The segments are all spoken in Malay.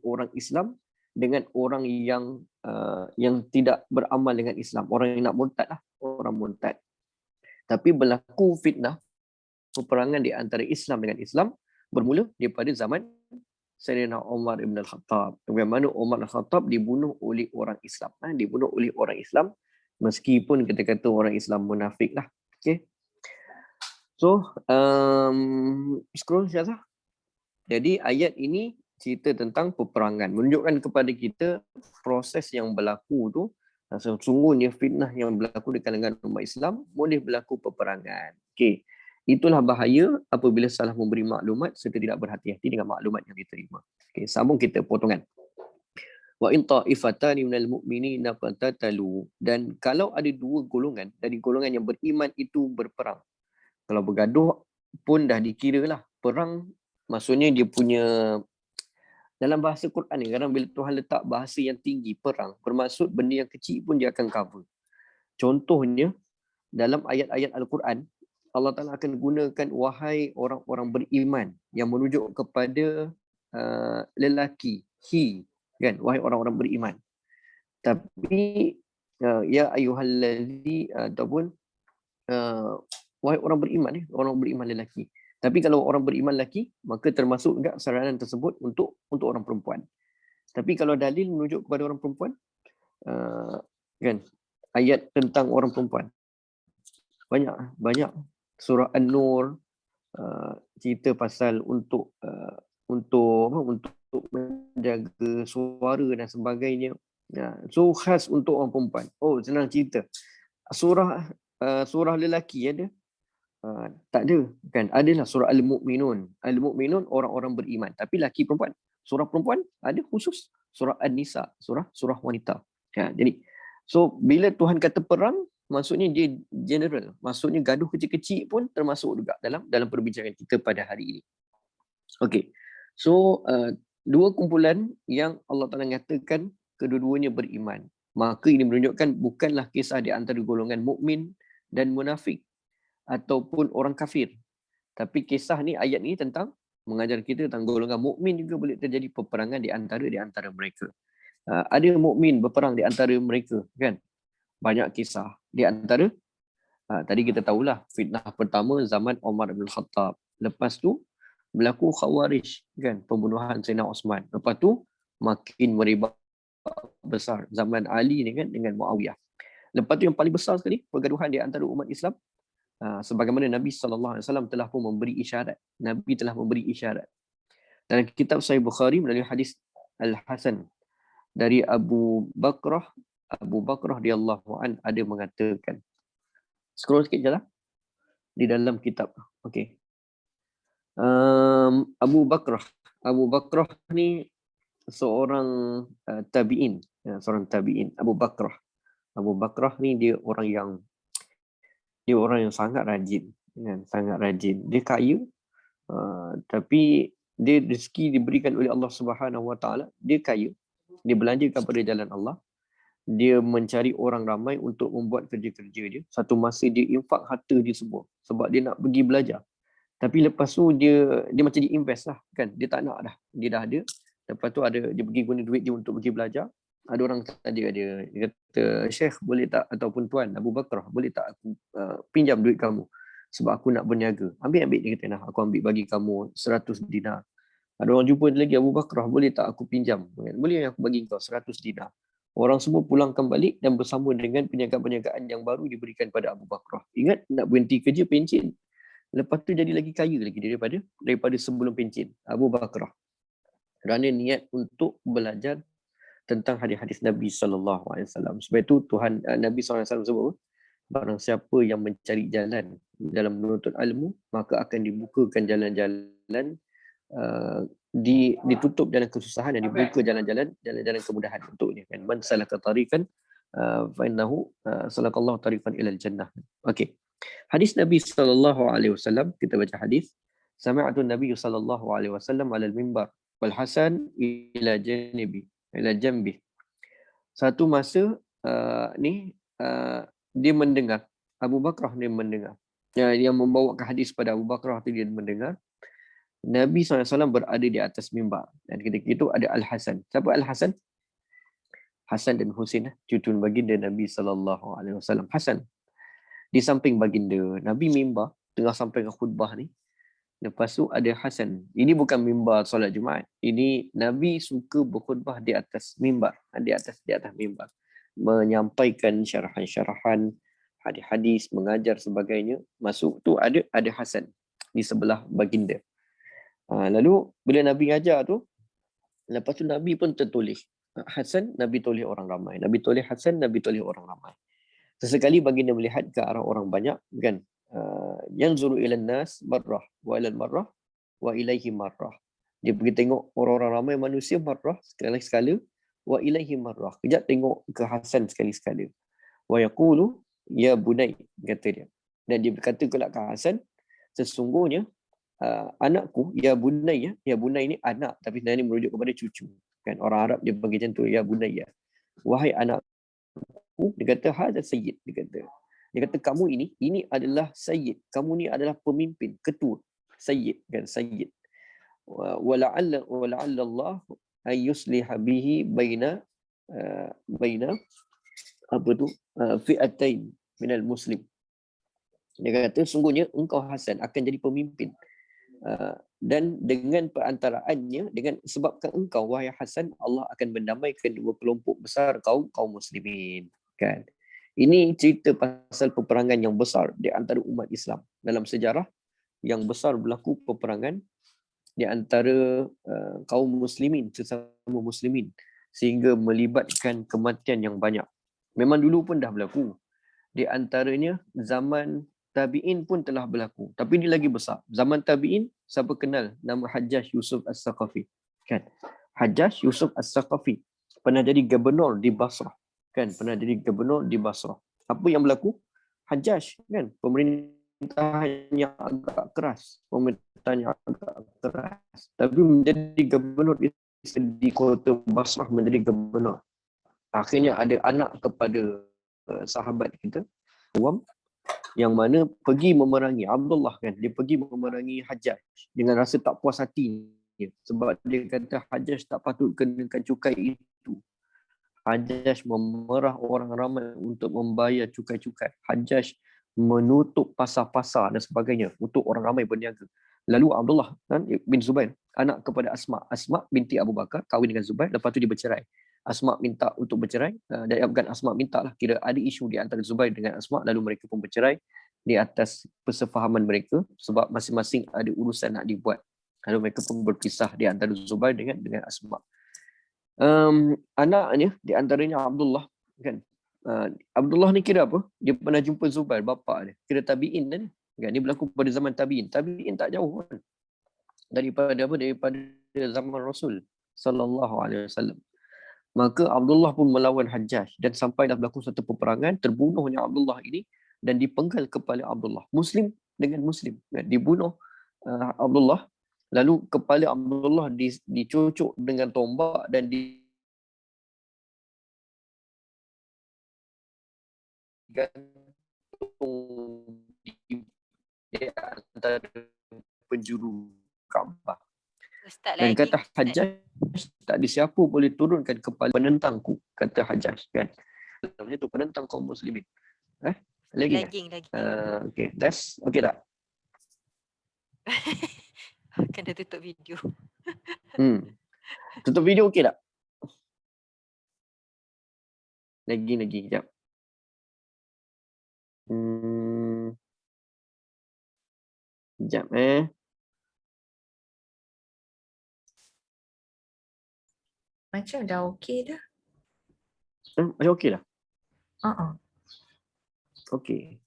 orang Islam dengan orang yang tidak beramal dengan Islam, orang yang nak murtad lah, orang murtad. Tapi berlaku fitnah peperangan di antara Islam dengan Islam bermula daripada zaman Sayyidina Umar ibn al-Khattab. Bagaimana Umar al-Khattab dibunuh oleh orang Islam. Dibunuh oleh orang Islam meskipun kita kata orang Islam munafik lah. Okay. So, scroll Syazah. Jadi ayat ini cerita tentang peperangan. Menunjukkan kepada kita proses yang berlaku tu, sesungguhnya fitnah yang berlaku di kalangan umat Islam boleh berlaku peperangan. Okay. Itulah bahaya apabila salah memberi maklumat serta tidak berhati-hati dengan maklumat yang diterima. Okay, sambung kita potongan. Wa in ta'ifatani minal mu'minina qatatalu, dan kalau ada dua golongan dari golongan yang beriman itu berperang. Kalau bergaduh pun dah dikira lah perang, maksudnya dia punya, dalam bahasa Quran ni kadang bila Tuhan letak bahasa yang tinggi perang, bermaksud benda yang kecil pun dia akan cover. Contohnya dalam ayat-ayat Al-Quran, Allah Ta'ala akan gunakan wahai orang-orang beriman yang merujuk kepada lelaki, he, kan, wahai orang-orang beriman. Tapi ya ayyuhallazi ataupun wahai orang beriman, orang beriman lelaki. Tapi kalau orang beriman lelaki, maka termasuk juga saranan tersebut untuk orang perempuan. Tapi kalau dalil merujuk kepada orang perempuan, kan, ayat tentang orang perempuan banyak. Surah An-Nur cerita pasal untuk menjaga suara dan sebagainya. So khas untuk orang perempuan. Oh, senang cerita. Surah lelaki ada? Tak ada, kan? Adalah surah Al-Mu'minun. Al-Mu'minun orang-orang beriman, tapi lelaki perempuan. Surah perempuan ada khusus surah An-Nisa, surah wanita. Jadi so bila Tuhan kata perang, maksudnya dia general. Maksudnya gaduh kecil-kecil pun termasuk juga dalam perbincangan kita pada hari ini. Okey. So dua kumpulan yang Allah Taala nyatakan kedua-duanya beriman. Maka ini menunjukkan bukanlah kisah di antara golongan mukmin dan munafik ataupun orang kafir. Tapi kisah ni, ayat ni tentang mengajar kita tentang golongan mukmin juga boleh terjadi peperangan di antara mereka. Ada mukmin berperang di antara mereka, kan? Banyak kisah. Di antara tadi kita tahulah fitnah pertama zaman Umar bin Khattab. Lepas tu berlaku Khawarij, kan, pembunuhan Sayyidina Osman. Lepas tu makin merebak besar zaman Ali ni, kan, dengan Muawiyah. Lepas tu yang paling besar sekali pergaduhan di antara umat Islam, sebagaimana Nabi SAW telah pun memberi isyarat. Nabi telah memberi isyarat. Dalam kitab Sahih Bukhari melalui hadis Al-Hasan dari Abu Bakrah radhiyallahu an ada mengatakan. Scroll sikit je lah di dalam kitab. Okey. Abu Bakrah ni seorang tabi'in, Abu Bakrah ni dia orang yang sangat rajin, kan? Sangat rajin. Dia kaya, tapi dia rezeki diberikan oleh Allah Subhanahu Wa Taala. Dia kaya, dia belanjakan pada jalan Allah. Dia mencari orang ramai untuk membuat kerja-kerja dia. Satu masa dia infak harta dia semua sebab dia nak pergi belajar. Tapi lepas tu dia macam diinvest lah, kan. Dia tak nak dah. Dia dah ada. Lepas tu dia pergi guna duit dia untuk pergi belajar. Ada orang tanya dia kata, Syekh boleh tak, ataupun Tuan Abu Bakrah, boleh tak aku pinjam duit kamu sebab aku nak berniaga. Ambil dia kata, nah, aku ambil bagi kamu 100 dinar. Ada orang jumpa lagi, Abu Bakrah, boleh tak aku pinjam? Boleh, aku bagi kau 100 dinar. Orang semua pulangkan balik dan bersama dengan penjagaan-penjagaan yang baru diberikan pada Abu Bakrah. Ingat, nak berhenti kerja pencen. Lepas tu jadi lagi kaya lagi daripada sebelum pencen. Abu Bakrah. Kerana niat untuk belajar tentang hadis-hadis Nabi SAW. Sebab itu Nabi SAW sebut, barang siapa yang mencari jalan dalam menuntut ilmu, maka akan dibukakan jalan-jalan, ditutup jalan kesusahan dan dibuka jalan-jalan kemudahan untuknya, kan. Man salaka tariqan fa innahu salakallahu tariqan ila al-jannah. Okey. Hadis Nabi SAW, kita baca hadis. Sami'atu Nabi SAW ala al-mimbar wal Hasan ila jambi. Satu masa dia mendengar, Abu Bakrah dia mendengar. Yang membawakan hadis pada Abu Bakrah tu dia mendengar Nabi SAW berada di atas mimbar. Dan ketika itu ada Al-Hasan. Siapa Al-Hasan? Hasan dan Husain, cucu baginda Nabi SAW. Hasan di samping baginda. Nabi mimbar tengah sampai ke khutbah ni. Lepas tu ada Hasan. Ini bukan mimbar solat Jumaat. Ini Nabi suka berkhutbah di atas mimbar. Di atas mimbar. Menyampaikan syarahan-syarahan, hadis-hadis, mengajar sebagainya. Masuk tu ada Hasan di sebelah baginda. Lalu bila Nabi ngajar tu, lepas tu Nabi pun tertoleh. Hasan, Nabi toleh orang ramai. Nabi toleh Hasan, Nabi toleh orang ramai. Sesekali baginda melihat ke arah orang banyak, kan? Yanzuru ilan nas marrah wa ilal marrah wa ilaihi marrah. Dia pergi tengok orang-orang ramai manusia marrah sekali-sekala, wa ilaihi marrah. Kejap tengok ke Hasan sekali-sekala. Wa yaqulu ya bunai, kata dia. Dan dia berkata kelak ke Hasan, sesungguhnya anakku, ya bunai, ya bunai ni anak, tapi sebenarnya ini merujuk kepada cucu. Kan orang Arab dia panggil macam tu, ya bunai, ya. Wahai anakku, dia kata hadza sayyid, dia kata kamu ini adalah sayyid, kamu ni adalah pemimpin, ketua, sayyid, kan, sayyid. Wa la'alla Allah ay yusliha bihi baina apa tu fi'atain minal muslim. Dia kata sungguhnya engkau Hasan akan jadi pemimpin. Dan dengan perantaraannya, dengan sebabkan engkau wahai Hasan, Allah akan mendamaikan dua kelompok besar kaum muslimin, kan. Ini cerita pasal peperangan yang besar di antara umat Islam. Dalam sejarah yang besar berlaku peperangan di antara kaum muslimin, sesama muslimin, sehingga melibatkan kematian yang banyak. Memang dulu pun dah berlaku. Di antaranya zaman Tabi'in pun telah berlaku. Tapi ini lagi besar. Zaman Tabi'in, siapa kenal nama Hajjaj Yusuf As-Saqafi? Kan? Hajjaj Yusuf As-Saqafi pernah jadi gubernur di Basrah. Kan? Pernah jadi gubernur di Basrah. Apa yang berlaku? Hajjaj, kan? Pemerintahannya agak keras. Tapi menjadi gubernur di kota Basrah, menjadi gubernur. Akhirnya ada anak kepada sahabat kita, Awam, yang mana pergi memerangi Abdullah, kan, dia pergi memerangi Hajjaj dengan rasa tak puas hati sebab dia kata Hajjaj tak patut kenakan cukai itu. Hajjaj memerah orang ramai untuk membayar cukai-cukai. Hajjaj menutup pasar-pasar dan sebagainya untuk orang ramai berniaga. Lalu Abdullah, kan, bin Zubair, anak kepada Asma binti Abu Bakar, kahwin dengan Zubair, lepas tu dia bercerai. Asma minta untuk bercerai, dan bukan Asma minta lah, kira ada isu di antara Zubair dengan Asma, lalu mereka pun bercerai di atas persefahaman mereka sebab masing-masing ada urusan nak dibuat. Lalu mereka pun berpisah di antara Zubair dengan Asma. Anaknya di antaranya Abdullah, kan. Abdullah ni kira apa? Dia pernah jumpa Zubair, bapa dia. Kira tabi'in dah ni. Kan, dia berlaku pada zaman tabi'in. Tabi'in tak jauh kan daripada zaman Rasul sallallahu alaihi wasallam. Maka Abdullah pun melawan Hajjaj dan sampai dah berlaku satu peperangan, terbunuhnya Abdullah ini dan dipenggal kepala Abdullah. Muslim dengan Muslim. Dibunuh Abdullah, lalu kepala Abdullah dicocok dengan tombak dan digantung di antara penjuru Kaabah. Dan kata Hajjaj, tak ada siapa boleh turunkan kepala penentangku, kata Hajjaj, kan. Namanya tu penentang kaum muslimin. Lagi. Okay, that's okay tak? Kena tutup video. Tutup video okey tak? Lagi kejap. Kejap Macam dah okey dah. Macam okey dah? Okey.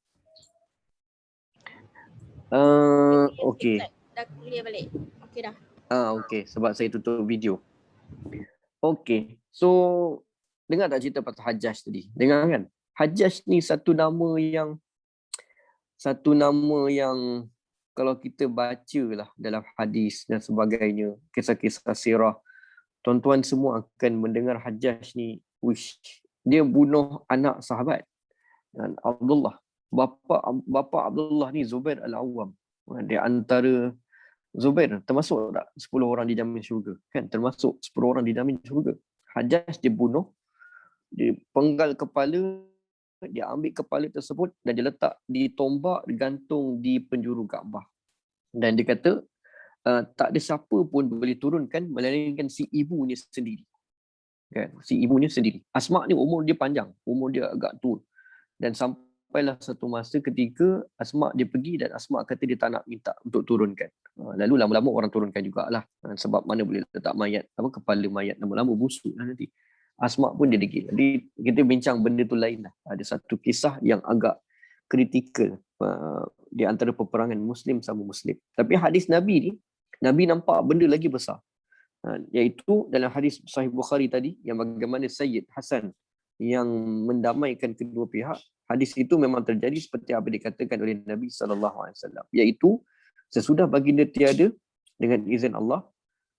Okey. Dah clear balik. Okey dah. Okey, sebab saya tutup video. Okey. So, dengar tak cerita pasal Hajjaj tadi? Dengar kan? Hajjaj ni satu nama yang kalau kita baca lah dalam hadis dan sebagainya, kisah-kisah sirah, tuan-tuan semua akan mendengar Hajjaj ni, dia bunuh anak sahabat dan Abdullah. Bapa Abdullah ni Zubair Al-Awwam. Di antara Zubair termasuk tak 10 orang dijamin syurga? Kan termasuk 10 orang dijamin syurga. Hajjaj dibunuh, dia penggal kepala, dia ambil kepala tersebut dan dia letak di tombak digantung di penjuru Kaabah. Dan dia kata tak ada siapa pun boleh turunkan melainkan si ibunya sendiri. Kan? Si ibunya sendiri. Asma ni umur dia panjang, umur dia agak tua. Dan sampailah satu masa ketika Asma dia pergi dan Asma kata dia tak nak minta untuk turunkan. Lalu lama-lama orang turunkan jugalah. Sebab mana boleh letak mayat, kepala mayat lama-lama busuk lah nanti. Asma pun dia degil. Jadi kita bincang benda tu lain lah. Ada satu kisah yang agak kritikal di antara peperangan Muslim sama Muslim. Tapi hadis Nabi ni, Nabi nampak benda lagi besar. Iaitu dalam hadis Sahih Bukhari tadi, yang bagaimana Sayyid Hasan yang mendamaikan kedua pihak. Hadis itu memang terjadi seperti apa dikatakan oleh Nabi SAW. Iaitu sesudah baginda tiada, dengan izin Allah,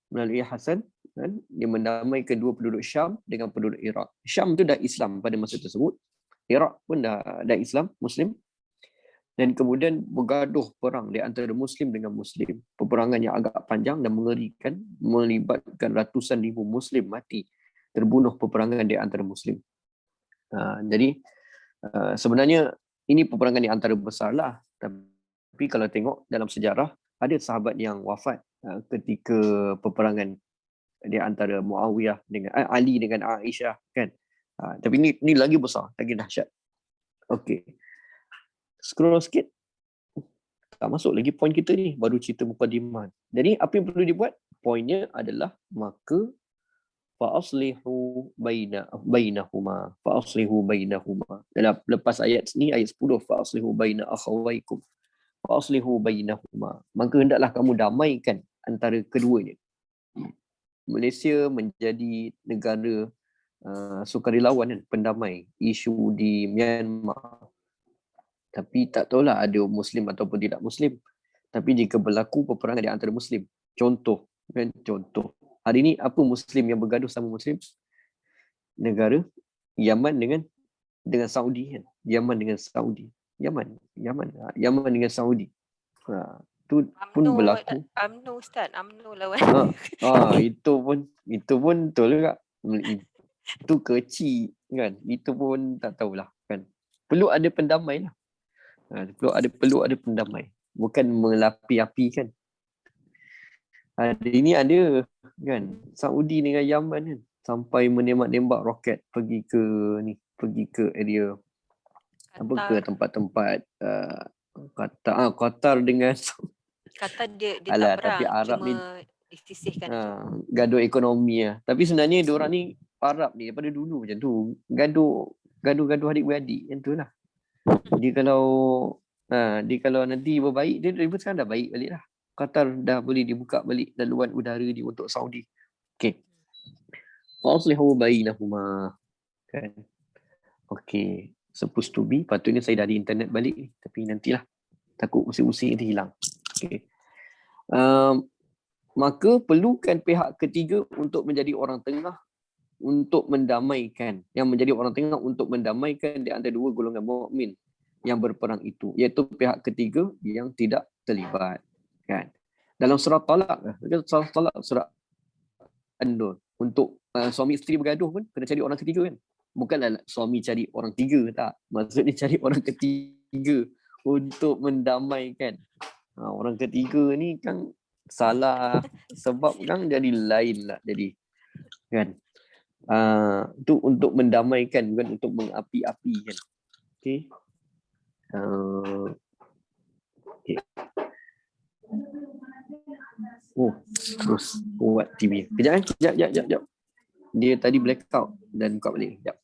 melalui Hasan, kan, dia mendamaikan dua penduduk Syam dengan penduduk Iraq. Syam tu dah Islam pada masa tersebut. Iraq pun dah Islam, Muslim. Dan kemudian bergaduh perang di antara Muslim dengan Muslim. Peperangan yang agak panjang dan mengerikan, melibatkan ratusan ribu Muslim mati, terbunuh peperangan di antara Muslim. Jadi sebenarnya ini peperangan di antara besar lah. Tapi kalau tengok dalam sejarah, ada sahabat yang wafat ketika peperangan di antara Muawiyah dengan Ali dengan Aisyah, kan. Tapi ini lagi besar, lagi dahsyat. Okey. Scroll sikit. Tak masuk lagi poin kita ni, baru cerita mukadimah. Jadi apa yang perlu dibuat? Poinnya adalah maka fa'aslihu bainahuma. Fa'aslihu bainahuma. Dalam lepas ayat ni, ayat 10, fa'aslihu baina akhawaikum. Fa'aslihu bainahuma. Maka hendaklah kamu damaikan antara keduanya. Malaysia menjadi negara sukarelawan, kan, pendamai isu di Myanmar. Tapi tak tahulah ada Muslim ataupun tidak Muslim. Tapi jika berlaku peperangan di antara Muslim, contoh, hari ini apa Muslim yang bergaduh sama Muslim? Negara Yaman dengan Saudi, kan? Yaman dengan Saudi. Yaman dengan Saudi. Tu pun berlaku. UMNO Ustaz, UMNO lawan. Itu pun betul juga. Itu kecil, kan? Itu pun tak tahulah, kan? Perlu ada pendamai lah. Perlu ada pendamai, bukan melapi-api, kan. Hari ini ada, kan, Saudi dengan Yaman, kan, sampai menembak-nembak roket pergi ke area Qatar. ke tempat-tempat Qatar dengan Qatar dia alah, tak perang, tapi Arab cuma ni disisihkan je. gaduh ekonomi lah. Tapi sebenarnya diorang ni, Arab ni daripada dulu macam tu, gaduh adik-beradik macam tu lah. Dia kalau nanti berbaik, dia sekarang dah baik balik lah. Qatar dah boleh dibuka balik laluan udara dia untuk Saudi. Okey. Faslihu bainahuma. Kan. Okey. Supposed to be, patutnya saya dah ada internet balik ni. Tapi nantilah. Takut usik-usik nanti hilang. Okey. Maka perlukan pihak ketiga untuk menjadi orang tengah untuk mendamaikan, yang menjadi orang tengah untuk mendamaikan di antara dua golongan mukmin yang berperang itu, iaitu pihak ketiga yang tidak terlibat, kan. Dalam surah Talak, surah An-Nur, untuk suami isteri bergaduh pun kena cari orang ketiga, kan. Bukanlah suami cari orang tiga, tak. Maksudnya cari orang ketiga untuk mendamaikan. Orang ketiga ni kan salah sebab kan jadi lain lah, jadi, kan. Itu untuk mendamaikan, bukan untuk mengapi-api, kan. Okey. Okay. Terus buat TV. Kejap. Dia tadi blackout dan buka balik. Kejap.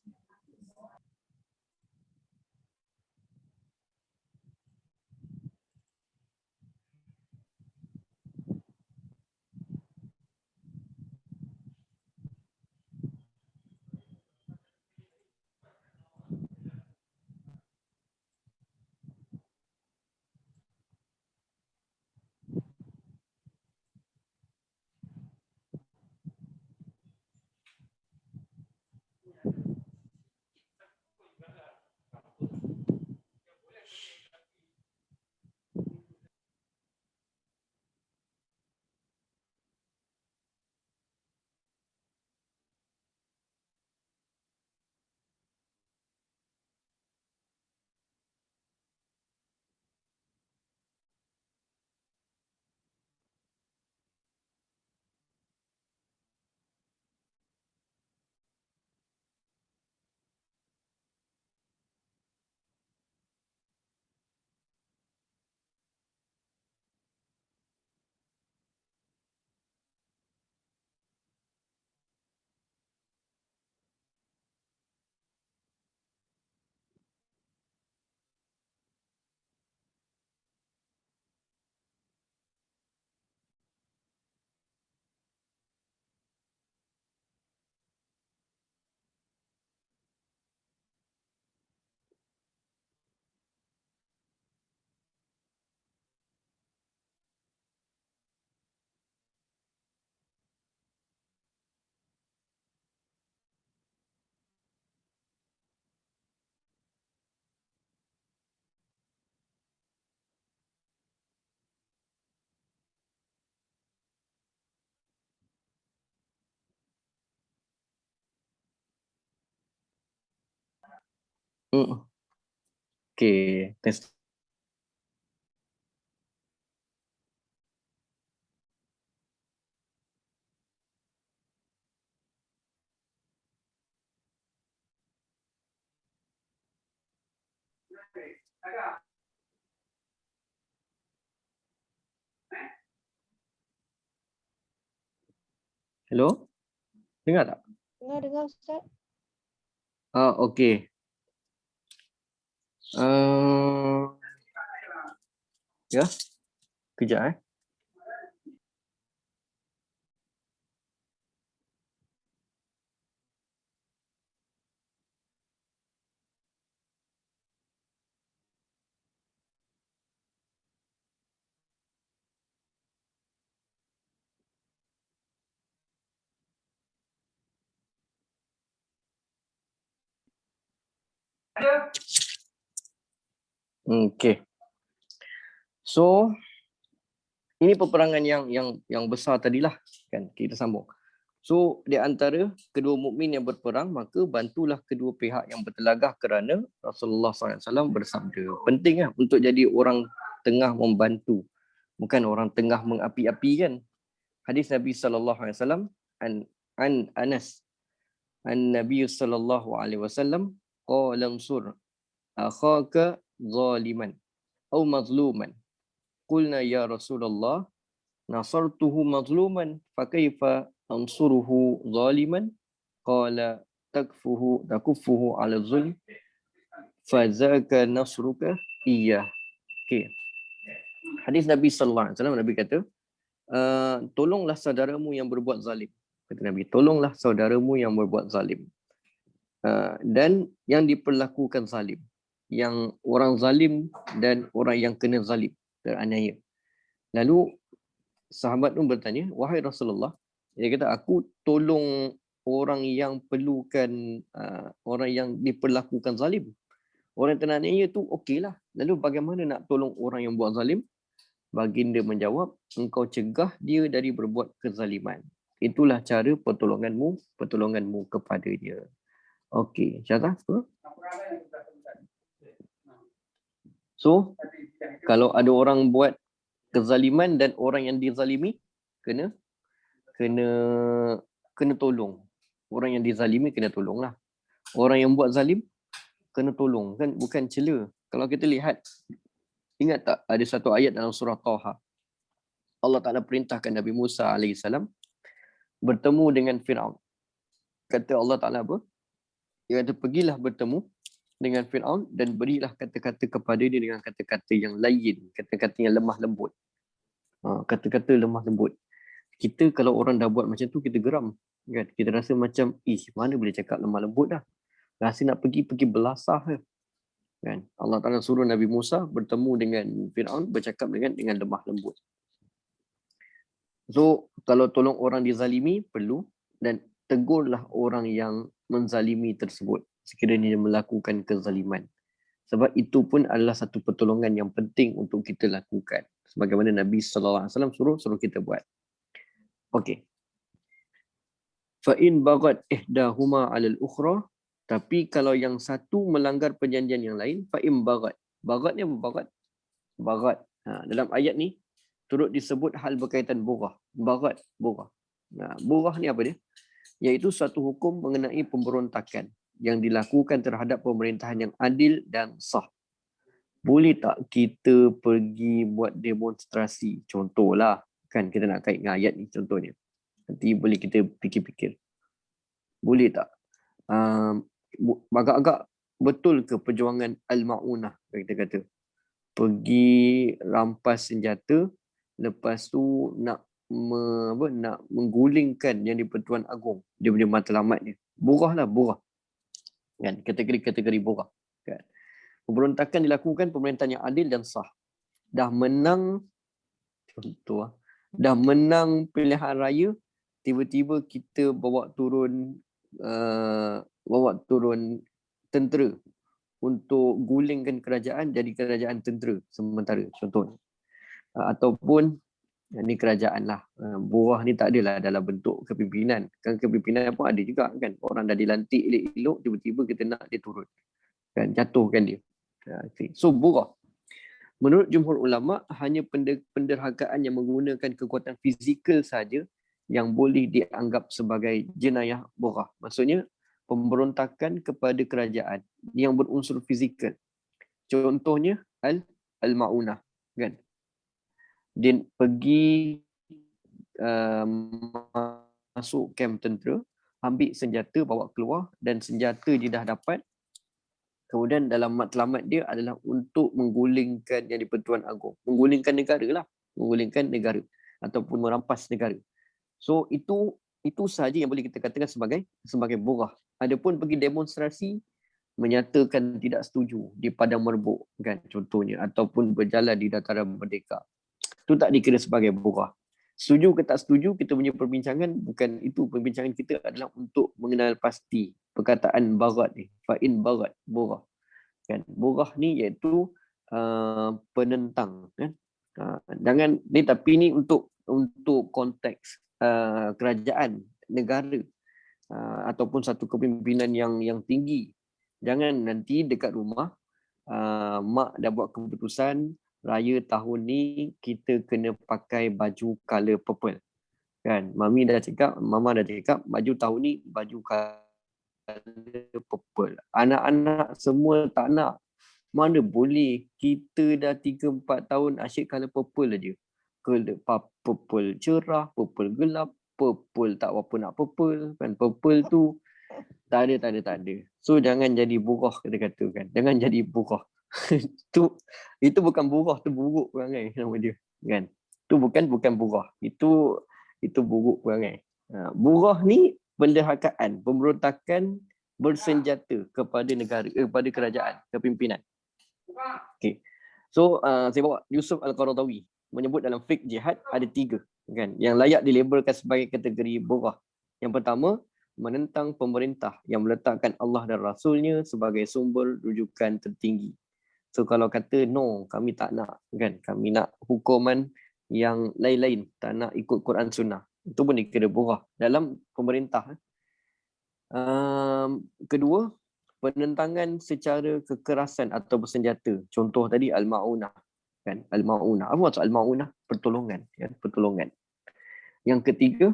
Okay, test. Hello? Dengar tak? Dengar Ustaz. Okay. Ya, kejap Okay. So, ini peperangan yang besar tadilah, kan? Kita sambung. So, di antara kedua mukmin yang berperang, maka bantulah kedua pihak yang bertelagah kerana Rasulullah SAW bersabda. Penting lah untuk jadi orang tengah membantu. Bukan orang tengah mengapi-api, kan? Hadis Nabi SAW an Anas an Nabi SAW qala ansur akhaka zaliman atau mazluman. Qulna ya Rasulullah nasartuhu mazluman fakaifa ansuruhu zaliman qala takuffuhu ala zulm fazaka nasruka iya. Okay. Hadis Nabi sallallahu alaihi wasallam, Nabi kata, tolonglah saudaramu yang berbuat zalim. Kata Nabi, tolonglah saudaramu yang berbuat zalim. Dan yang diperlakukan zalim, yang orang zalim dan orang yang kena zalim, teraniaya. Lalu sahabat tu bertanya, wahai Rasulullah, dia kata, aku tolong orang yang perlukan, orang yang diperlakukan zalim. Orang yang teraniaya tu okeylah. Lalu bagaimana nak tolong orang yang buat zalim? Baginda menjawab, engkau cegah dia dari berbuat kezaliman. Itulah cara pertolonganmu kepada dia. Okey, Syazah. So, kalau ada orang buat kezaliman dan orang yang dizalimi, kena tolong. Orang yang dizalimi kena tolonglah. Orang yang buat zalim kena tolong, kan? Bukan cela. Kalau kita lihat, ingat tak ada satu ayat dalam surah Taha. Allah Ta'ala perintahkan Nabi Musa AS bertemu dengan Fir'aun. Kata Allah Ta'ala apa? Dia kata, pergilah bertemu dengan Fir'aun dan berilah kata-kata kepada dia dengan kata-kata yang lain, kata-kata yang lemah lembut. Kata-kata lemah lembut. Kita kalau orang dah buat macam tu, kita geram. Kan? Kita rasa macam, mana boleh cakap lemah lembut dah. Rasa nak pergi belasah. Kan? Allah Ta'ala suruh Nabi Musa bertemu dengan Fir'aun, bercakap dengan lemah lembut. So, kalau tolong orang dizalimi, perlu. Dan tegurlah orang yang menzalimi tersebut sekiranya dia melakukan kezaliman. Sebab itu pun adalah satu pertolongan yang penting untuk kita lakukan. Sebagaimana Nabi SAW suruh kita buat. Okey. Fa'in bagat ihdahuma alal ukhra. Tapi kalau yang satu melanggar perjanjian yang lain, fa'in bagat. Bagat ni apa bagat? Bagat. Dalam ayat ni, turut disebut hal berkaitan burah. Bagat, burah. Burah ni apa dia? Iaitu satu hukum mengenai pemberontakan yang dilakukan terhadap pemerintahan yang adil dan sah. Boleh tak kita pergi buat demonstrasi? Contohlah, kan kita nak kait dengan ayat ni contohnya. Nanti boleh kita fikir-fikir. Boleh tak? Agak-agak betul ke perjuangan Al-Ma'unah, kita kata? Pergi rampas senjata, lepas tu nak menggulingkan yang di-Pertuan Agong. Dia punya matlamat dia. Burah lah, burah. Kan? Kategori burah. Kan? Pemberontakan dilakukan pemerintahan yang adil dan sah. Dah menang, contoh, dah menang pilihan raya, tiba-tiba kita bawa turun tentera untuk gulingkan kerajaan jadi kerajaan tentera sementara, contohnya. Ataupun ni kerajaan lah. Buah ni tak adalah dalam bentuk kepimpinan. Kan kepimpinan pun ada juga kan. Orang dah dilantik elok-elok, tiba-tiba kita nak dia turun. kan, jatuhkan dia. Okay. So burah, menurut jumhur ulama, hanya penderhakaan yang menggunakan kekuatan fizikal saja yang boleh dianggap sebagai jenayah burah. Maksudnya pemberontakan kepada kerajaan yang berunsur fizikal. Contohnya al-ma'unah, kan? Dia pergi masuk kamp tentera, ambil senjata, bawa keluar, dan senjata dia dah dapat. Kemudian dalam matlamat dia adalah untuk menggulingkan yang di-Pertuan Agong. Menggulingkan negara lah. Menggulingkan negara. Ataupun merampas negara. So itu sahaja yang boleh kita katakan sebagai burah. Adapun pergi demonstrasi, menyatakan tidak setuju di Padang Merbuk, kan, contohnya. Ataupun berjalan di Dataran Merdeka. Itu tak dikira sebagai burah. Setuju ke tak setuju, kita punya perbincangan bukan itu. Perbincangan kita adalah untuk mengenal pasti perkataan barat ni. Fa'in barat, burah. Kan? Burah ni iaitu penentang. Kan? Jangan ni, tapi ni untuk konteks kerajaan, negara, ataupun satu kepimpinan yang tinggi. Jangan nanti dekat rumah, mak dah buat keputusan, raya tahun ni kita kena pakai baju color purple. Kan? Mama dah cakap baju tahun ni baju color purple. Anak-anak semua tak nak. Mana boleh, kita dah 3-4 tahun asyik color purple aja. Purple cerah, purple gelap, purple tak apa nak purple. Kan? Purple tu tak ada. So jangan jadi burah, kita katakan. Jangan jadi burah. itu bukan burah, tu buruk perangai nama dia, kan. Itu bukan burah, itu buruk perangai. Burah ni penderhakaan, pemberontakan bersenjata kepada negara, kepada kerajaan, kepimpinan. Okay. So saya bawa Yusuf Al-Qaradawi menyebut dalam fiqh jihad ada 3, kan, yang layak dilabelkan sebagai kategori burah. Yang pertama, menentang pemerintah yang meletakkan Allah dan Rasulnya sebagai sumber rujukan tertinggi. So kalau kata no, kami tak nak, kan, kami nak hukuman yang lain-lain, tak nak ikut Quran Sunnah, itu pun dikira burah dalam pemerintah. Kedua, penentangan secara kekerasan atau bersenjata. Contoh tadi al-ma'unah, kan, al-ma'unah. Apa maksud al-ma'unah? Pertolongan, kan, pertolongan. Yang ketiga,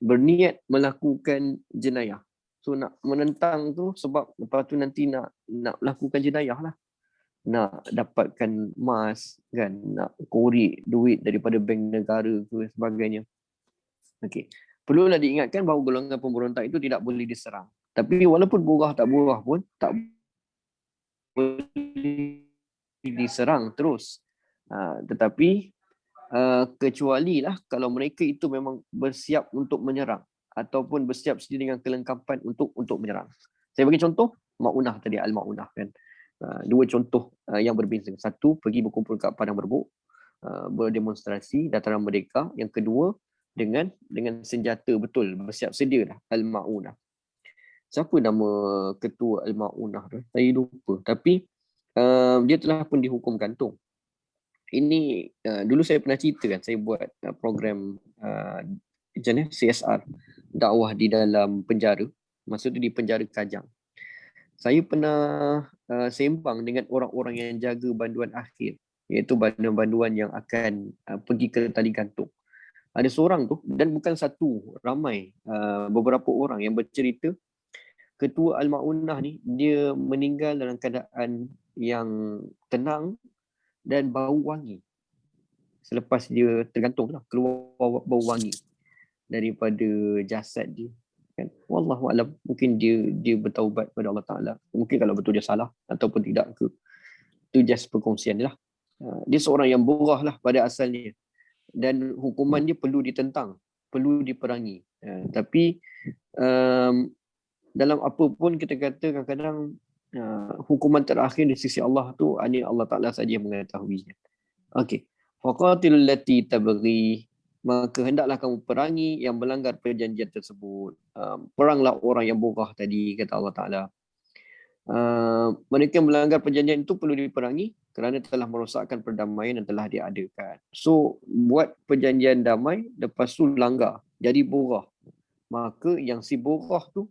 berniat melakukan jenayah. So nak menentang tu sebab lepas tu nanti nak melakukan jenayah lah. Nak dapatkan emas, kan, nak korek duit daripada bank negara ke sebagainya. Okey. Perlulah diingatkan bahawa golongan pemberontak itu tidak boleh diserang. Tapi walaupun burah tak burah pun tak boleh diserang terus. Tetapi kecuali lah kalau mereka itu memang bersiap untuk menyerang ataupun bersiap sedia dengan kelengkapan untuk menyerang. Saya bagi contoh Ma'unah tadi, al-Ma'unah, kan. 2 contoh yang berbeza. Satu, pergi berkumpul kat Padang Merbuk, berdemonstrasi Dataran Merdeka. Yang kedua, dengan senjata betul, bersiap sedia dah, al-Ma'unah. Siapa nama ketua al-Ma'unah tu? Saya lupa. Tapi dia telah pun dihukum gantung. Ini dulu saya pernah cerita, kan, saya buat program CSR, dakwah di dalam penjara. Masa tu di penjara Kajang. Saya pernah sembang dengan orang-orang yang jaga banduan akhir, iaitu banduan-banduan yang akan pergi ke tali gantung. Ada seorang tu, dan bukan satu, ramai, beberapa orang yang bercerita ketua al-Ma'unah ni dia meninggal dalam keadaan yang tenang dan bau wangi. Selepas dia tergantung lah, keluar bau wangi daripada jasad dia. Kan? Wallahualam, mungkin dia bertaubat kepada Allah Ta'ala. Mungkin kalau betul dia salah ataupun tidak ke, itu just perkongsian dia lah. Dia seorang yang burah lah pada asalnya, dan hukuman dia perlu ditentang, perlu diperangi. Tapi dalam apa pun kita kata, kadang-kadang hukuman terakhir di sisi Allah tu hanya Allah Ta'ala saja yang mengetahuinya. Okey. Faqatilul lati tabghi, maka hendaklah kamu perangi yang melanggar perjanjian tersebut. Peranglah orang yang burah tadi, kata Allah Ta'ala. Mereka yang melanggar perjanjian itu perlu diperangi kerana telah merosakkan perdamaian yang telah diadakan. So, buat perjanjian damai, lepas tu langgar, jadi burah. Maka yang si burah tu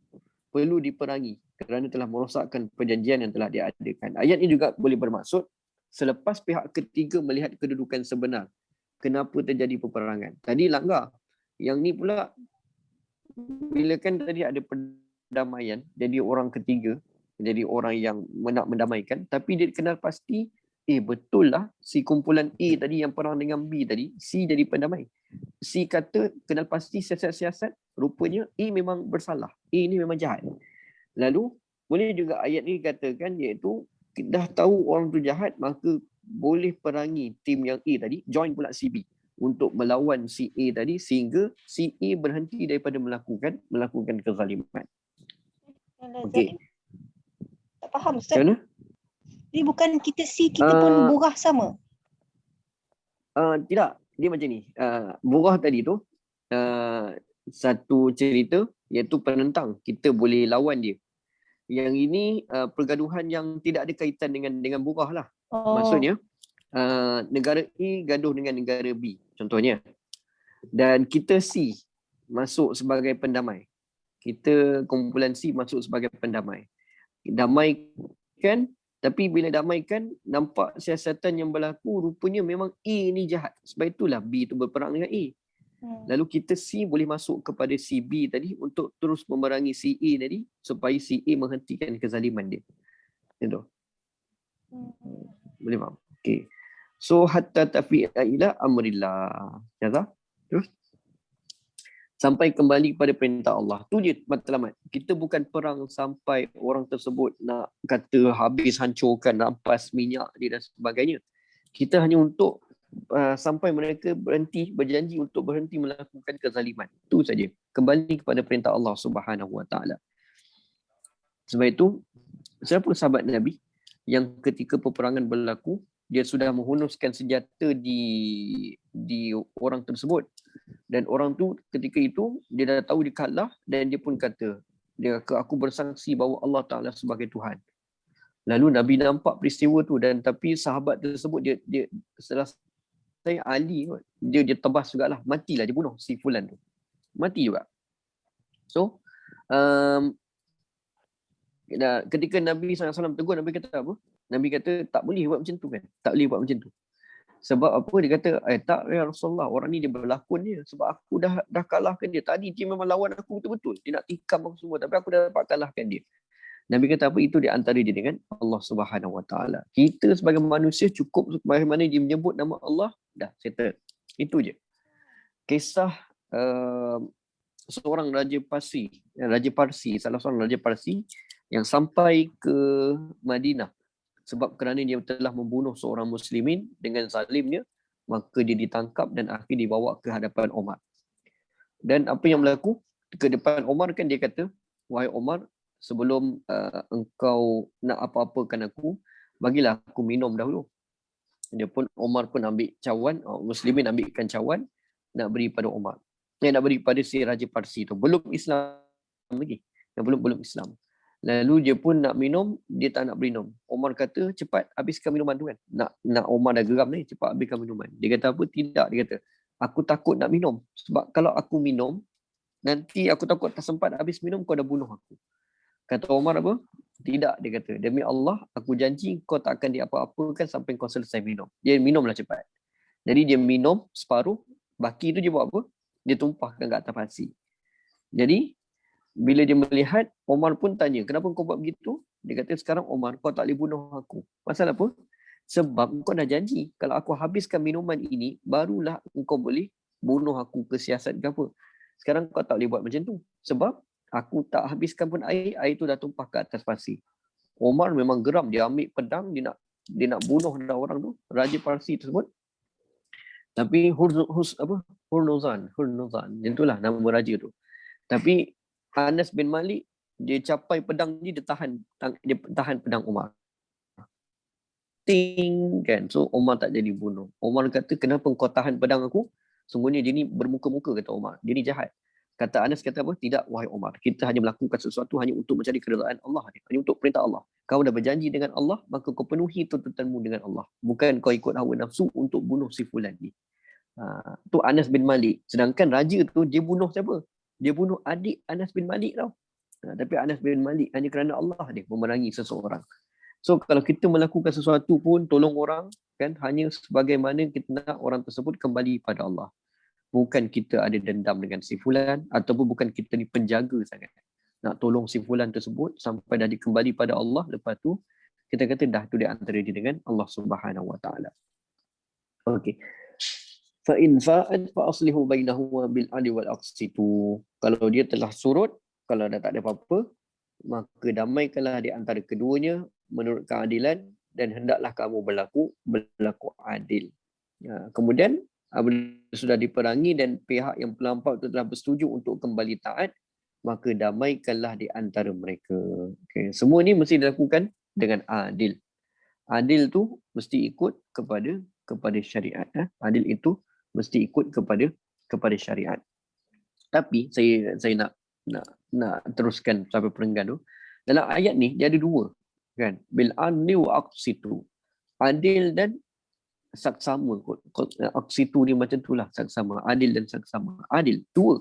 perlu diperangi kerana telah merosakkan perjanjian yang telah diadakan. Ayat ini juga boleh bermaksud selepas pihak ketiga melihat kedudukan sebenar, kenapa terjadi peperangan. Tadi langgar. Yang ni pula, bila kan tadi ada perdamaian, jadi orang ketiga, jadi orang yang nak mendamaikan, tapi dia kenal pasti, betul lah si kumpulan A tadi yang perang dengan B tadi, C jadi pendamai. C kata kenal pasti siasat-siasat, rupanya A memang bersalah, A ni memang jahat. Lalu boleh juga ayat ni katakan, iaitu dah tahu orang tu jahat, maka boleh perangi tim yang A tadi, join pula si B untuk melawan si A tadi, sehingga si A berhenti daripada melakukan kezaliman. Okey. Tak faham Macam Ustaz. mana? Jadi bukan kita kita pun burah sama. Tidak, dia macam ni. Burah tadi tu satu cerita, iaitu penentang, kita boleh lawan dia. Yang ini pergaduhan yang tidak ada kaitan dengan burah lah. Maksudnya negara A gaduh dengan negara B contohnya, dan kita C masuk sebagai pendamai, kita kumpulan C masuk sebagai pendamai, damaikan. Tapi bila damaikan, nampak siasatan yang berlaku, rupanya memang A ni jahat, sebab itulah B tu berperang dengan A. Lalu kita C boleh masuk kepada si B tadi untuk terus memerangi si A tadi, supaya si A menghentikan kezaliman dia. Itu. Boleh faham? Okey. So hatta tafi'a ila amrillah. Jaza? Terus sampai kembali kepada perintah Allah. Tu je matlamat. Kita bukan perang sampai orang tersebut nak kata habis hancurkan, rampas minyak dia dan sebagainya. Kita hanya untuk sampai mereka berjanji untuk berhenti melakukan kezaliman. Itu saja. Kembali kepada perintah Allah Subhanahu Wa Taala. Sebab itu, siapa sahabat Nabi yang ketika peperangan berlaku, dia sudah menghunuskan senjata di orang tersebut, dan orang tu ketika itu dia dah tahu dia kalah, dan dia pun kata, aku bersaksi bahawa Allah Ta'ala sebagai Tuhan. Lalu Nabi nampak peristiwa tu, dan tapi sahabat tersebut dia selesai Ali, dia tebas jugalah, matilah, dia bunuh si fulan tu, mati juga. So ketika Nabi SAW tegur, Nabi kata apa? Nabi kata tak boleh buat macam tu kan, tak boleh buat macam tu. Sebab apa? Dia kata tak ya Rasulullah, orang ni dia berlakon dia, sebab aku dah kalahkan dia. Tadi dia memang lawan aku betul-betul, dia nak tikam aku semua, tapi aku dah dapat kalahkan dia. Nabi kata apa? Itu di antara dia dengan Allah Subhanahu Wa Taala. Kita sebagai manusia cukup bagaimana dia menyebut nama Allah, dah settle. Itu je. Kisah seorang Raja Parsi, salah seorang Raja Parsi yang sampai ke Madinah sebab kerana dia telah membunuh seorang muslimin dengan zalimnya, maka dia ditangkap dan akhirnya dibawa ke hadapan Umar. Dan apa yang berlaku ke depan Umar kan, dia kata, wahai Umar, sebelum engkau nak apa-apakan aku, bagilah aku minum dahulu. Umar pun ambil cawan, muslimin ambilkan cawan, nak beri pada Umar. Nak beri pada si Raja Parsi tu. Belum Islam lagi. Belum Islam. Lalu dia pun nak minum, dia tak nak minum. Umar kata, cepat habiskan minuman tu kan. Nak Umar dah geram ni, cepat habiskan minuman. Dia kata apa? Tidak, dia kata, aku takut nak minum. Sebab kalau aku minum, nanti aku takut tak sempat habis minum, kau dah bunuh aku. Kata Umar apa? Tidak, dia kata, demi Allah, aku janji kau tak akan diapa-apakan sampai kau selesai minum. Dia minumlah cepat. Jadi dia minum separuh, baki tu dia buat apa? Dia tumpahkan ke atas pasir. Jadi, bila dia melihat, Umar pun tanya, kenapa kau buat begitu? Dia kata, sekarang Umar, kau tak boleh bunuh aku. Pasal apa? Sebab kau dah janji, kalau aku habiskan minuman ini, barulah kau boleh bunuh aku ke siasat ke apa. Sekarang kau tak boleh buat macam tu. Sebab aku tak habiskan pun air tu dah tumpah ke atas pasir. Umar memang geram, dia ambil pedang, dia nak bunuh dah orang tu, Raja Parsi tersebut. Tapi Hurnuzan, itulah nama raja tu. Tapi Anas bin Malik, dia capai pedang dia tahan pedang Umar. Ting kan. So Umar tak jadi bunuh. Umar kata, kenapa kau tahan pedang aku? Sungguhnya dia ni bermuka-muka, kata Umar. Dia ni jahat. Kata Anas, kata apa? Tidak, wahai Umar. Kita hanya melakukan sesuatu hanya untuk mencari keredaan Allah. Hanya untuk perintah Allah. Kau dah berjanji dengan Allah, maka kau penuhi tuntutanmu dengan Allah. Bukan kau ikut hawa nafsu untuk bunuh si fulan ni. Tu Anas bin Malik. Sedangkan raja tu, dia bunuh siapa? Dia bunuh adik Anas bin Malik tau. Tapi Anas bin Malik hanya kerana Allah dia memerangi seseorang. So kalau kita melakukan sesuatu pun tolong orang kan hanya sebagaimana kita nak orang tersebut kembali pada Allah. Bukan kita ada dendam dengan si fulan ataupun bukan kita ni penjaga sangat. Nak tolong si fulan tersebut sampai dah dikembali pada Allah, lepas tu kita kata dah tu di antara dia dengan Allah Subhanahu Wa Taala. Okey. Fa in fa'at fa aslihu bainahuma bil adli wal aqsitu. Kalau dia telah surut, kalau dah tak ada apa-apa, maka damaikanlah di antara keduanya menurut keadilan dan hendaklah kamu berlaku adil. Kemudian apabila sudah diperangi dan pihak yang pelampau itu telah bersetuju untuk kembali taat, maka damaikanlah di antara mereka. Okay. Semua ni mesti dilakukan dengan adil. Adil tu mesti ikut kepada syariat. Adil itu mesti ikut kepada syariat. Tapi saya nak teruskan sampai perenggan tu. Dalam ayat ni dia ada dua, kan? Bil adli wa aqsitu. Adil dan saksama. Aqsitu ni macam itulah, saksama. Adil dan saksama. Adil dua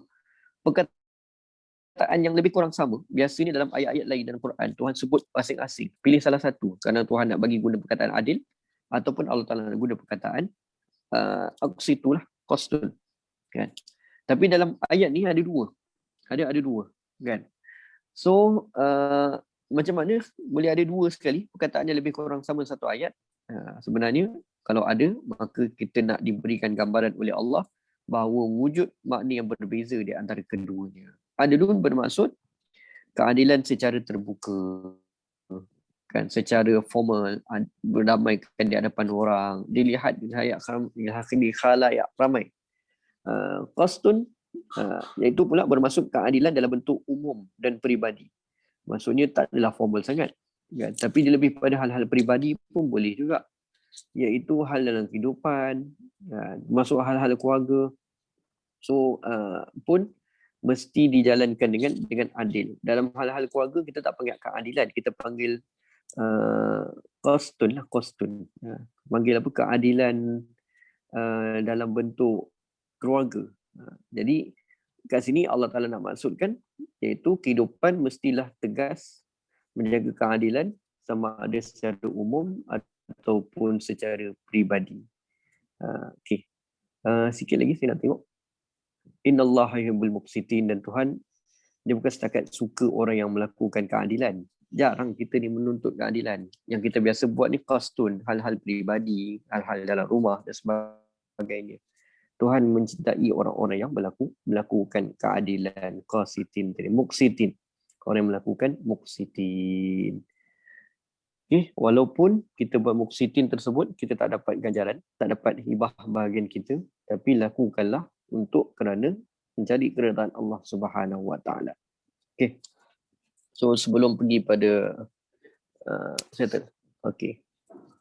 perkataan yang lebih kurang sama. Biasanya dalam ayat-ayat lain dalam Quran Tuhan sebut masing-masing. Pilih salah satu kerana Tuhan nak bagi guna perkataan adil ataupun Allah Taala nak guna perkataan aqsitu lah, qasdun, kan? Tapi dalam ayat ni ada dua. Ada dua, kan? So macam mana boleh ada dua sekali perkataannya lebih kurang sama satu ayat? Sebenarnya kalau ada, maka kita nak diberikan gambaran oleh Allah bahawa wujud makna yang berbeza di antara keduanya. Adilun bermaksud keadilan secara terbuka, kan, secara formal, berdamaikan di hadapan orang, dilihat di khalayak ramai. Qasdun iaitu pula bermaksud keadilan dalam bentuk umum dan peribadi. Maksudnya tak adalah formal sangat, kan? Tapi dia lebih pada hal-hal peribadi pun boleh juga, iaitu hal dalam kehidupan, masuk hal-hal keluarga. So pun mesti dijalankan dengan adil. Dalam hal-hal keluarga kita tak panggil keadilan, kita panggil qasdun lah, qasdun. Panggil apa, keadilan dalam bentuk keluarga. Jadi kat sini Allah Ta'ala nak maksudkan iaitu kehidupan mestilah tegas menjaga keadilan sama ada secara umum ataupun secara peribadi. Okey. Sikit lagi saya nak tengok. Innallaha yuhibbul muqsitin, dan Tuhan dia bukan setakat suka orang yang melakukan keadilan. Jarang kita ni menuntut keadilan. Yang kita biasa buat ni qasdun, hal-hal peribadi, hal-hal dalam rumah dan sebagainya. Tuhan mencintai orang-orang yang melakukan keadilan. Qasitin, muqsitin. Orang yang melakukan muqsitin. Okay. Walaupun kita buat muqsitin tersebut, kita tak dapat ganjaran, tak dapat hibah bahagian kita, tapi lakukanlah untuk kerana mencari keredaan Allah Subhanahu Wa Taala. Okay. So sebelum pergi pada settle. Okay.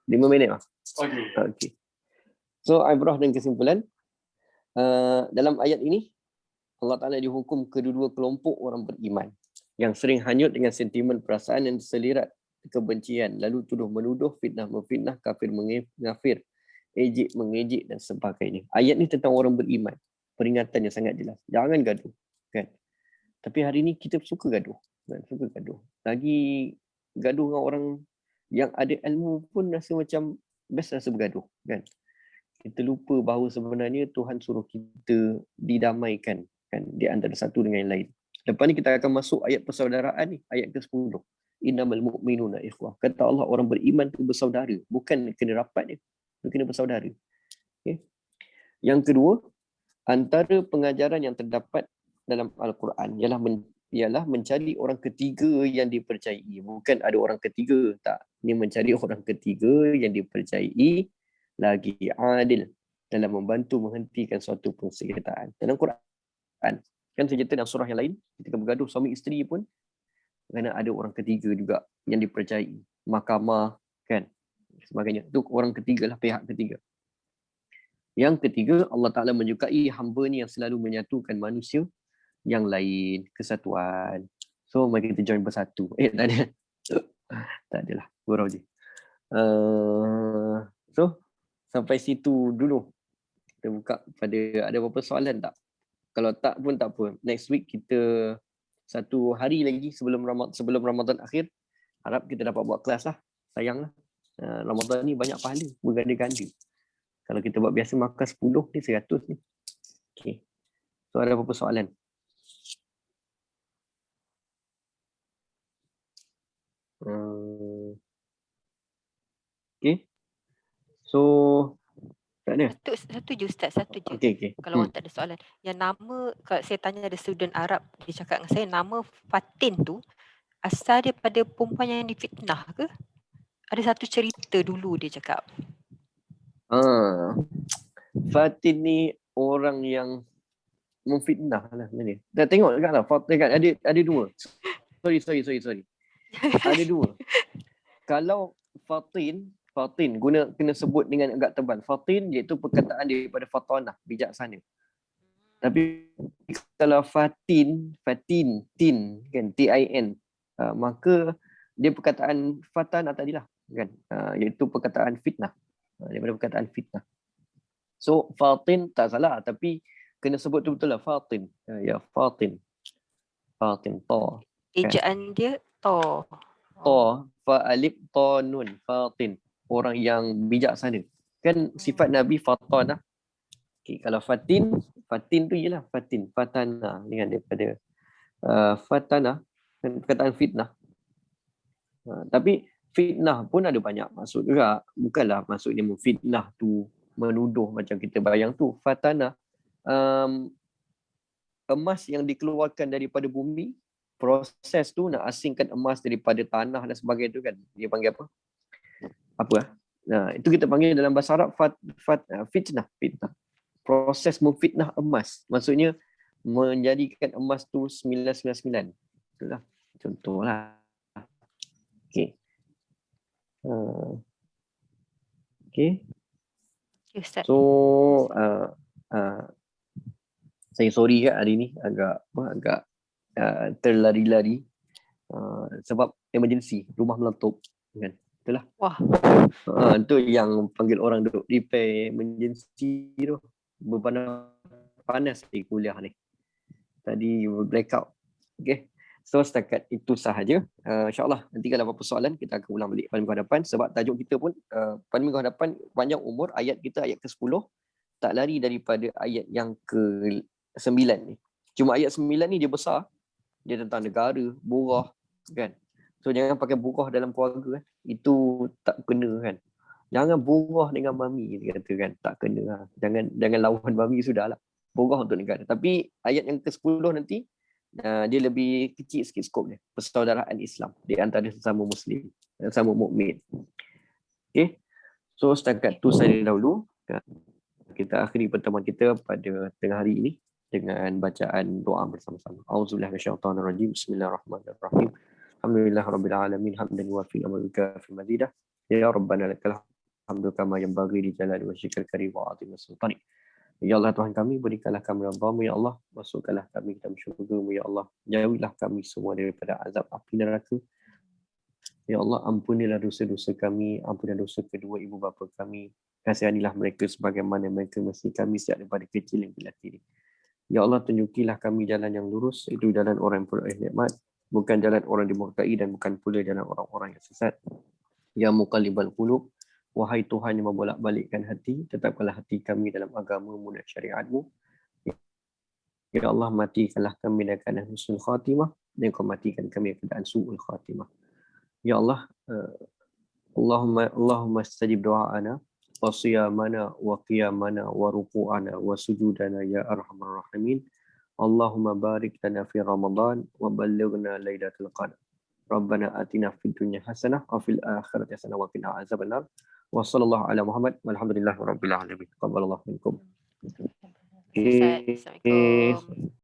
5 minit lah. Okay. So ibrah dan kesimpulan. Dalam ayat ini Allah Ta'ala dihukum kedua-dua kelompok orang beriman yang sering hanyut dengan sentimen perasaan yang selirat kebencian, lalu tuduh-menuduh, fitnah-memfitnah, kafir mengafir, ejek mengejek dan sebagainya. Ayat ni tentang orang beriman. Peringatan yang sangat jelas. Jangan gaduh, kan? Tapi hari ni kita suka gaduh, kan? Suka gaduh. Lagi gaduh dengan orang yang ada ilmu pun rasa macam best rasa bergaduh, kan? Kita lupa bahawa sebenarnya Tuhan suruh kita didamaikan, kan, di antara satu dengan yang lain. Lepas ni kita akan masuk ayat persaudaraan ni, ayat ke-10. Innamal mu'minuna ikhwah. Kata Allah, orang beriman tu bersaudara, bukan kena rapat dia, dia kena bersaudara. Okay. Yang kedua, antara pengajaran yang terdapat dalam Al-Quran ialah mencari orang ketiga yang dipercayai. Bukan ada orang ketiga, tak. Ini mencari orang ketiga yang dipercayai lagi adil dalam membantu menghentikan suatu persengketaan. Dalam Quran kan cerita dalam surah yang lain, ketika bergaduh suami isteri pun kerana ada orang ketiga juga yang dipercayai, mahkamah, kan, sebagainya. Itu orang ketiga lah, pihak ketiga. Yang ketiga, Allah Ta'ala menyukai hamba-Nya yang selalu menyatukan manusia yang lain, kesatuan. So mari kita join bersatu. Tak ada. Tak adalah, gurau je. So sampai situ dulu. Kita buka pada ada apa-apa soalan tak? Kalau tak pun tak apa. Next week kita satu hari lagi sebelum Ramadan akhir. Harap kita dapat buat kelas lah. Sayanglah. Ramadan ni banyak pahala. Berganda-ganda. Kalau kita buat biasa makan 10 ni 100 ni. Okay. So ada apa-apa soalan? Okay. So tak ada. Satu je Ustaz, satu je. Okay. Kalau orang tak ada soalan. Yang nama, kalau saya tanya ada student Arab, dia cakap dengan saya, nama Fatin tu, asal dia pada perempuan yang difitnah ke? Ada satu cerita dulu dia cakap. Fatin ni orang yang memfitnah lah sebenarnya. Dah tengok dekat lah. Dekat ada dua. Sorry. Ada dua. Kalau Fatin kena sebut dengan agak tebal. Fatin iaitu perkataan daripada fatanah, bijaksana. Tapi kalau tin kan TIN, maka dia perkataan fatanah tadilah kan, iaitu perkataan fitnah, daripada perkataan fitnah. So Fatin tak salah, tapi kena sebut tu betul lah Fatin. Ya Fatin ta. Ejaan dia to. Fa alif ta nun, Fatin, orang yang bijaksana. Kan sifat Nabi fatanah. Okay, kalau Fatin tu ialah fatana dengan daripada fatana kan perkataan fitnah. Tapi fitnah pun ada banyak maksud juga. Bukanlah maksudnya memfitnah tu menuduh macam kita bayang tu. Fatana emas yang dikeluarkan daripada bumi, proses tu nak asingkan emas daripada tanah dan sebagainya tu kan. Dia panggil apa? Itu kita panggil dalam bahasa Arab fitnah. Proses memfitnah emas. Maksudnya menjadikan emas tu 999. Itulah contohlah. Okey. Okey. Ustaz. So saya sorry kat hari ni agak terlari-lari sebab emergency, rumah meletup kan. Itulah. Wah. Itu yang panggil orang duduk repair emergency tu. Berpanas di kuliah ni. Tadi blackout. Okay. So setakat itu sahaja. InsyaAllah nanti kalau apa-apa soalan kita akan ulang balik pada minggu hadapan. Sebab tajuk kita pun pada minggu hadapan panjang umur. Ayat kita ayat ke-10. Tak lari daripada ayat yang ke-9 ni. Cuma ayat 9 ni dia besar. Dia tentang negara, burah kan. So jangan pakai burah dalam keluarga kan. Itu tak kena kan. Jangan burah dengan mami, dia kata kan. Tak kena lah. Jangan lawan mami, sudahlah. Burah untuk negara. Tapi ayat yang ke-10 nanti, dia lebih kecil sikit skop dia. Persaudaraan Islam di antara sesama Muslim, sesama mukmin. Okay. So setakat tu saya dahulu. Kita akhiri pertemuan kita pada tengah hari ini dengan bacaan doa bersama-sama. Auzubillahi minasyaitonirrajim. Bismillahirrahmanirrahim. Alhamdulillahirabbil alamin. Hamdan yuwafi wa yukafi mazidah. Ya Rabbana lakal hamdu kama yanbaghi li jalali wajhikal karim wa 'azimi sultanik. Ya Allah Tuhan kami, berikanlah kami ridha-Mu ya Allah, masukkanlah kami ke dalam syurga-Mu ya Allah. Jauhilah kami semua daripada azab api neraka. Ya Allah, ampunilah dosa-dosa kami, ampunilah dosa kedua ibu bapa kami. Kasihanilah mereka sebagaimana mereka mesti kami sejak daripada kecil hingga kini. Ya Allah, tunjukilah kami jalan yang lurus, itu jalan orang yang penuh nikmat, bukan jalan orang dimurkai dan bukan pula jalan orang-orang yang sesat. Ya Muqallibal Qulub, wahai Tuhan yang membolak-balikkan hati, tetapkanlah hati kami dalam agama-Mu dan syariat-Mu. Ya Allah, matikanlah kami dengan keadaan husnul khatimah, dan Kau matikan kami dengan keadaan su'ul khatimah. Ya Allah, Allahumma istajib du'aana wa siyamana wa qiyamana wa ruku'ana wa sujudana ya arhamar rahimin. Allahumma barik lana fi Ramadan wa ballighna lailatul qadar. Rabbana atina fid dunya hasanah wa fil akhirati hasanah wa qina azabannar. Wa sallallahu ala Muhammad walhamdulillahi rabbil alamin. Taqabbalallahu minkum. Assalamualaikum.